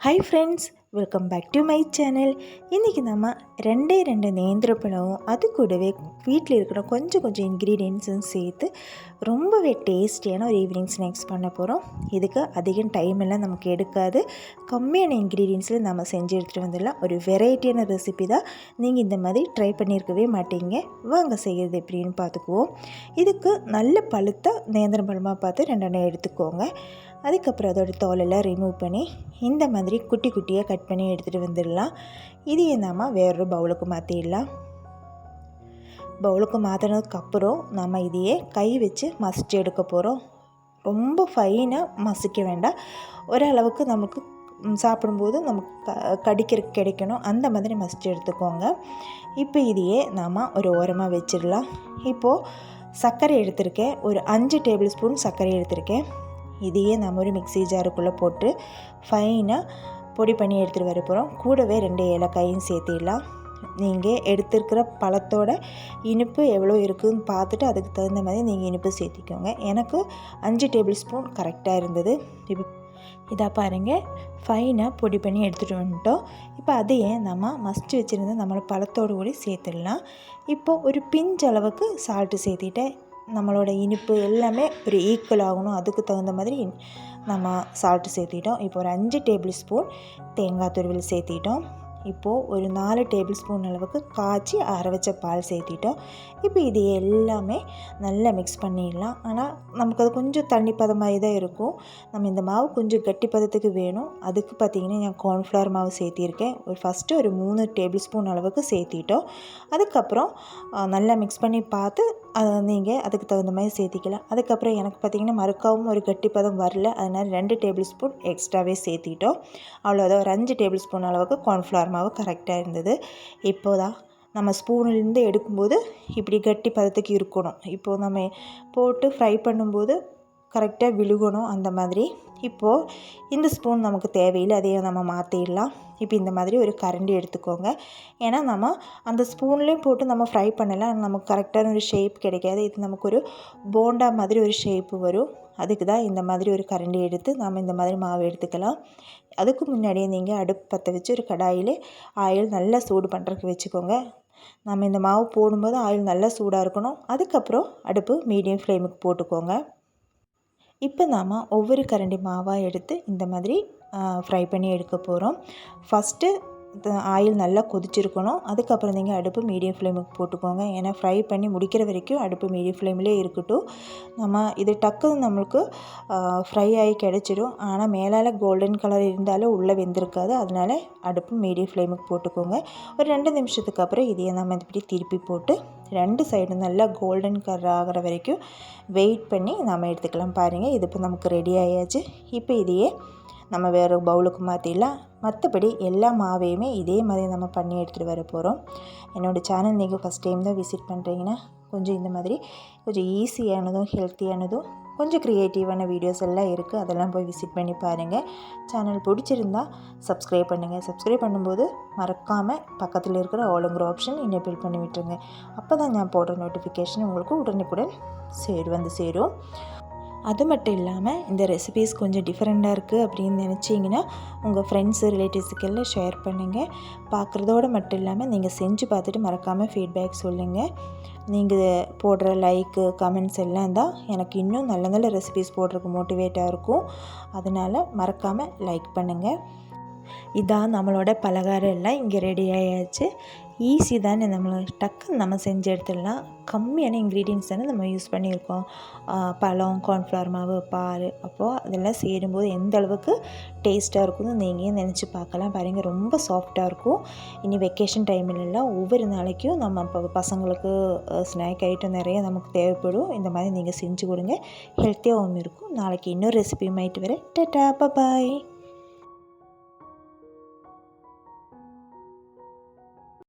Hi friends, welcome back to my channel. இன்றைக்கி நம்ம ரெண்டே நேந்திரப்பழம் அது கூடவே வீட்டில் இருக்கிற கொஞ்சம் இன்க்ரீடியன்ஸும் சேர்த்து ரொம்பவே டேஸ்டியான ஒரு ஈவினிங் ஸ்நாக்ஸ் பண்ண போகிறோம். இதுக்கு அதிகம் டைம் எல்லாம் நமக்கு எடுக்காது. கம்மியான இன்க்ரீடியன்ஸில் நம்ம செஞ்சு எடுத்துகிட்டு வந்துடலாம். ஒரு வெரைட்டியான ரெசிபி தான். நீங்கள் இந்த மாதிரி ட்ரை பண்ணியிருக்கவே மாட்டீங்க. வாங்க செய்கிறது எப்படின்னு பார்த்துக்குவோம். இதுக்கு நல்ல பழுத்த நேந்திரம் பழமாக பார்த்து ரெண்டெண்ணம் எடுத்துக்கோங்க. அதுக்கப்புறம் அதோட தோலெல்லாம் ரிமூவ் பண்ணி இந்த மாதிரி குட்டி குட்டியாக கட் பண்ணி எடுத்துகிட்டு வந்துடலாம். இதையே நாம் வேறொரு பவுலுக்கு மாற்றிடலாம். பவுலுக்கு மாற்றினதுக்கப்புறம் நம்ம இதையே கை வச்சு மசிச்சு எடுக்க போகிறோம். ரொம்ப ஃபைனாக மசிக்க வேண்டாம். ஓரளவுக்கு நமக்கு சாப்பிடும்போது நமக்கு கடிக்கிறதுக்கு கிடைக்கணும். அந்த மாதிரி மசிச்சு எடுத்துக்கோங்க. இப்போ இதையே நாம் ஒரு ஓரமாக வச்சிடலாம். இப்போது சர்க்கரை எடுத்திருக்கேன். ஒரு 5 டேபிள் ஸ்பூன் சர்க்கரை எடுத்திருக்கேன். இதையே நம்ம ஒரு மிக்ஸி ஜாருக்குள்ளே போட்டு ஃபைனாக பொடி பண்ணி எடுத்துகிட்டு வர போகிறோம். கூடவே 2 ஏலக்காயும் சேர்த்திடலாம். நீங்கள் எடுத்துருக்கிற பழத்தோட இனிப்பு எவ்வளோ இருக்குதுன்னு பார்த்துட்டு அதுக்கு தகுந்த மாதிரி நீங்கள் இனிப்பு சேர்த்திக்கோங்க. எனக்கு 5 டேபிள் ஸ்பூன் கரெக்டாக இருந்தது. இப்போ இதாக பாருங்கள், ஃபைனாக பொடி பண்ணி எடுத்துகிட்டு வந்துட்டோம். இப்போ அதையே நம்ம மசிச்சு வச்சுருந்த நம்மளோட பழத்தோடு கூட சேர்த்துடலாம். இப்போது ஒரு பிஞ்ச் அளவுக்கு சால்ட்டு சேர்த்திட்டேன். நம்மளோட இனிப்பு எல்லாமே ஒரு ஈக்குவல் ஆகணும். அதுக்கு தகுந்த மாதிரி நம்ம சால்ட்டு சேர்த்திட்டோம். இப்போ ஒரு 5 டேபிள் ஸ்பூன் தேங்காய் துருவல் சேர்த்திட்டோம். இப்போது ஒரு 4 டேபிள் ஸ்பூன் அளவுக்கு காய்ச்சி ஆற வச்ச பால் சேர்த்திட்டோம். இப்போ இது எல்லாமே நல்லா மிக்ஸ் பண்ணிடலாம். ஆனால் நமக்கு அது கொஞ்சம் தண்ணி பதமாக தான் இருக்கும். நம்ம இந்த மாவு கொஞ்சம் கட்டி பதத்துக்கு வேணும். அதுக்கு பார்த்திங்கன்னா நான் கார்ன்ஃப்ளவர் மாவு சேர்த்திருக்கேன். ஃபஸ்ட்டு ஒரு 3 டேபிள் ஸ்பூன் அளவுக்கு சேர்த்திட்டோம். அதுக்கப்புறம் நல்லா மிக்ஸ் பண்ணி பார்த்து நீங்கள் அதுக்கு தகுந்த மாதிரி சேர்த்திக்கலாம். அதுக்கப்புறம் எனக்கு பார்த்திங்கன்னா மறுக்காவும் ஒரு கட்டி பதம் வரல. அதனால் 2 டேபிள் ஸ்பூன் எக்ஸ்ட்ராவே சேர்த்திட்டோம். அவ்வளோதான். ஒரு 5 டேபிள் ஸ்பூன் அளவுக்கு கார்ன்ஃப்ளவர் மாவு கரெக்டாக இருந்தது. இப்போதான் நம்ம ஸ்பூன்லேருந்து எடுக்கும்போது இப்படி கட்டி பதத்துக்கு இருக்கணும். இப்போது நம்ம போட்டு ஃப்ரை பண்ணும்போது கரெக்டாக விழுகணும். அந்த மாதிரி இப்போது இந்த ஸ்பூன் நமக்கு தேவையில்லை, அதையே நம்ம மாற்றிடலாம். இப்போ இந்த மாதிரி ஒரு கரண்டி எடுத்துக்கோங்க. ஏன்னா நம்ம அந்த ஸ்பூன்லேயும் போட்டு நம்ம ஃப்ரை பண்ணலாம். நமக்கு கரெக்டான ஒரு ஷேப் கிடைக்காது. இது நமக்கு ஒரு போண்டா மாதிரி ஒரு ஷேப்பு வரும். அதுக்கு தான் இந்த மாதிரி ஒரு கரண்டி எடுத்து நம்ம இந்த மாதிரி மாவு எடுத்துக்கலாம். அதுக்கு முன்னாடியே நீங்கள் அடுப்பு பற்ற வச்சு ஒரு கடாயில் ஆயில் நல்லா சூடு பண்ணுறதுக்கு வச்சுக்கோங்க. நம்ம இந்த மாவு போடும்போது ஆயில் நல்லா சூடாக இருக்கணும். அதுக்கப்புறம் அடுப்பு மீடியம் ஃப்ளேமுக்கு போட்டுக்கோங்க. இப்போ நாம் ஒவ்வொரு கரண்டி மாவாக எடுத்து இந்த மாதிரி ஃப்ரை பண்ணி எடுக்க போகிறோம். ஃபஸ்ட்டு ஆயில் நல்லா கொதிச்சிருக்கணும். அதுக்கப்புறம் நீங்கள் அடுப்பு மீடியம் ஃப்ளேமுக்கு போட்டுக்கோங்க. ஏன்னா ஃப்ரை பண்ணி முடிக்கிற வரைக்கும் அடுப்பு மீடியம் ஃப்ளேம்லேயே இருக்கட்டும். நம்ம இது டக்குன்னு நம்மளுக்கு ஃப்ரை ஆகி கிடச்சிடும். ஆனால் மேலால் கோல்டன் கலர் இருந்தாலும் உள்ளே வெந்திருக்காது. அதனால் அடுப்பு மீடியம் ஃப்ளேமுக்கு போட்டுக்கோங்க. ஒரு 2 நிமிஷத்துக்கு அப்புறம் இதையே நம்ம இப்படி திருப்பி போட்டு 2 சைடு நல்லா கோல்டன் கலர் ஆகிற வரைக்கும் வெயிட் பண்ணி நம்ம எடுத்துக்கலாம். பாருங்கள், இது இப்போ நமக்கு ரெடி ஆயாச்சு. இப்போ இதையே நம்ம வேறு பவுலுக்கு மாற்றிடலாம். மற்றபடி எல்லா மாவையுமே இதே மாதிரி நம்ம பண்ணி எடுத்துகிட்டு வர போகிறோம். என்னோடய சேனல் நீங்கள் ஃபஸ்ட் டைம் தான் விசிட் பண்ணுறீங்கன்னா கொஞ்சம் இந்த மாதிரி கொஞ்சம் ஈஸியானதும் ஹெல்த்தியானதும் கொஞ்சம் க்ரியேட்டிவான வீடியோஸ் எல்லாம் இருக்குது. அதெல்லாம் போய் விசிட் பண்ணி பாருங்கள். சேனல் பிடிச்சிருந்தால் சப்ஸ்கிரைப் பண்ணுங்கள். சப்ஸ்கிரைப் பண்ணும்போது மறக்காமல் பக்கத்தில் இருக்கிற ஆளுங்கிற ஆப்ஷன் எனேபிள் பண்ணி விட்டுருங்க. அப்போ தான் நான் போடுற நோட்டிஃபிகேஷன் உங்களுக்கு உடனுக்குடன் சேரும். அது மட்டும் இல்லாமல் இந்த ரெசிபீஸ் கொஞ்சம் டிஃப்ரெண்ட்டாக இருக்குது அப்படின்னு நினச்சிங்கன்னா உங்கள் ஃப்ரெண்ட்ஸு ரிலேட்டிவ்ஸுக்கெல்லாம் ஷேர் பண்ணுங்கள். பார்க்குறதோடு மட்டும் இல்லாமல் நீங்கள் செஞ்சு பார்த்துட்டு மறக்காமல் ஃபீட்பேக் சொல்லுங்கள். நீங்கள் போடுற லைக்கு கமெண்ட்ஸ் எல்லாம் தான் எனக்கு இன்னும் நல்ல நல்ல ரெசிபீஸ் போடுறதுக்கு மோட்டிவேட்டாக இருக்கும். அதனால் மறக்காமல் லைக் பண்ணுங்கள். இதான் நம்மளோட பலகாரம் எல்லாம் இங்கே ரெடி ஆயாச்சு. ஈஸி தானே, டக்குன்னு நம்ம செஞ்சு எடுத்துடலாம். கம்மியான இன்க்ரீடியன்ஸ் தானே நம்ம யூஸ் பண்ணியிருக்கோம். பழம், கார்ன்ஃப்ளவர் மாவு, பால். அப்போது அதெல்லாம் சேரும்போது எந்த அளவுக்கு டேஸ்ட்டாக இருக்கும்னு நீங்கள் நினச்சி பார்க்கலாம். பாருங்கள், ரொம்ப சாஃப்டாக இருக்கும். இனி வெக்கேஷன் டைம்லலாம் ஒவ்வொரு நாளைக்கும் நம்ம இப்போ பசங்களுக்கு ஸ்நாக் ஐட்டம் நிறைய நமக்கு தேவைப்படும். இந்த மாதிரி நீங்கள் செஞ்சு கொடுங்க. ஹெல்த்தியாகவும் இருக்கும். நாளைக்கு இன்னொரு ரெசிபி மாயிட்டு வரேன். டாடா, பாய்.